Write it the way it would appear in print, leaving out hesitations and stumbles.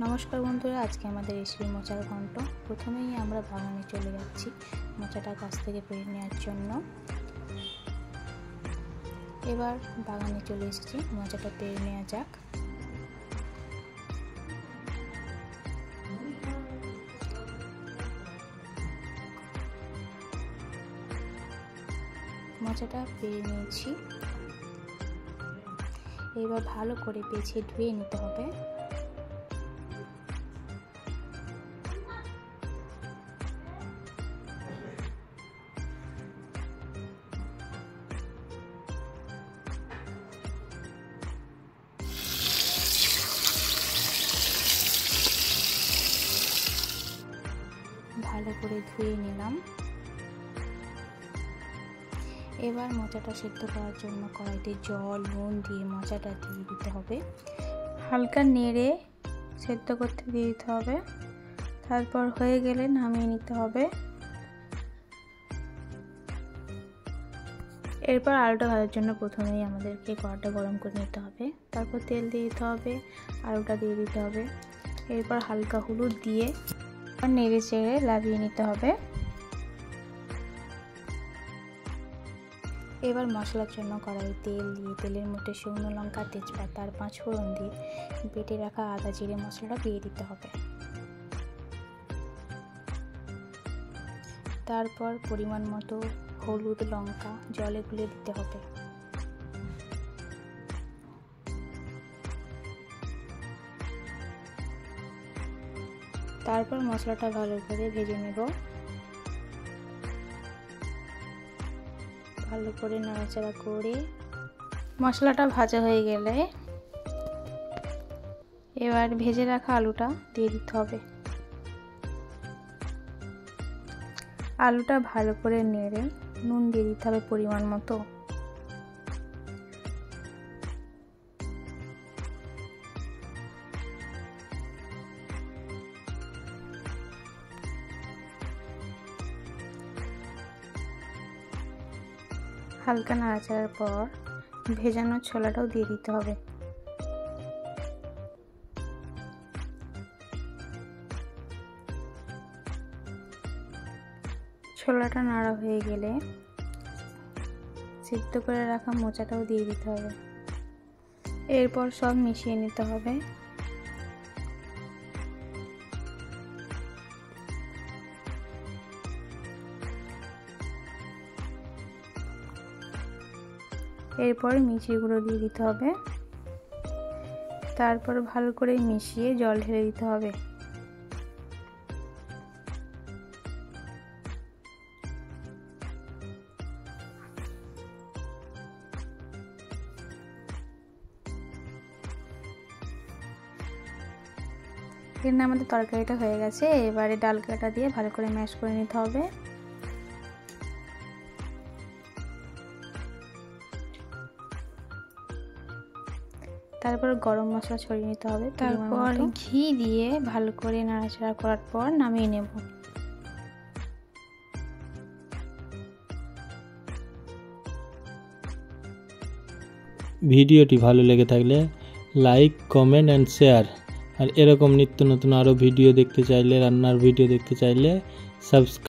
নমস্কার বন্ধুরা, আজকে আমাদের রেসিপি মোচার ঘন্ট। প্রথমেই আমরা বাগানে চলে যাচ্ছি মোচাটা গাছ থেকে পেড়ে নেওয়ার জন্য। এবার বাগানে চলে এসেছি, মোচাটা পেড়ে নেওয়া যাক। মোচাটা পেড়ে নিয়েছি, এবার ভালো করে পেঁচিয়ে ধুয়ে নিতে হবে। ভালো করে ধুয়ে নিলাম। এবার মোচাটা সেদ্ধ করার জন্য কড়াইতে জল নুন দিয়ে মোচাটা দিয়ে দিতে হবে। হালকা নেড়ে সেদ্ধ করতে দিয়ে দিতে হবে। তারপর হয়ে গেলে নামিয়ে নিতে হবে। এরপর আলুটা ভাজার জন্য প্রথমেই আমাদেরকে কড়াইটা গরম করে নিতে হবে। তারপর তেল দিয়ে দিতে হবে, আলুটা দিয়ে দিতে হবে। এরপর হালকা হলুদ দিয়ে নেড়ে চেড়ে লাগিয়ে নিতে হবে। এবার মশলার জন্য কড়াই তেল দিয়ে তেলের মধ্যে শুকনো লঙ্কা, তেজপাতা আর 5 ফোড়ন দিয়ে বেটে রাখা আদা জিরে মশলাটা দিয়ে দিতে হবে। তারপর পরিমাণ মতো হলুদ লঙ্কা জলে গুলে দিতে হবে। তারপর মশলাটা ভালো করে ভেজে নেব। ভালো করে নাড়াচাড়া করে মশলাটা ভাজা হয়ে গেলে এবার ভেজে রাখা আলুটা দিয়ে দিতে হবে। আলুটা ভালো করে নেড়ে নুন দিয়ে দিতে হবে পরিমাণ মতো। হালকা নাড়াচাড়ার পর ভেজানো ছোলাটাও দিয়ে দিতে হবে। ছোলাটা নাড়া হয়ে গেলে সিদ্ধ করে রাখা মোচাটাও দিয়ে দিতে হবে। এরপর সব মিশিয়ে নিতে হবে। এরপর মিষ্টি গুঁড়ো দিয়ে দিতে হবে। তারপর ভালো করে মিশিয়ে জল ঢেলে দিতে হবে। এখানে আমাদের তরকারিটা হয়ে গেছে। এবারে ডাল কাটা দিয়ে ভালো করে ম্যাশ করে নিতে হবে। তারপর গরম মশলা ছড়িয়ে নিতে হবে। তারপর ঘি দিয়ে ভালো করে নাড়াচাড়া করার পর নামিয়ে নেব। ভিডিওটি ভালো লেগে থাকলে লাইক, কমেন্ট অ্যান্ড শেয়ার। আর এরকম নিত্য নতুন আরও ভিডিও দেখতে চাইলে, রান্নার ভিডিও দেখতে চাইলে সাবস্ক্রাইব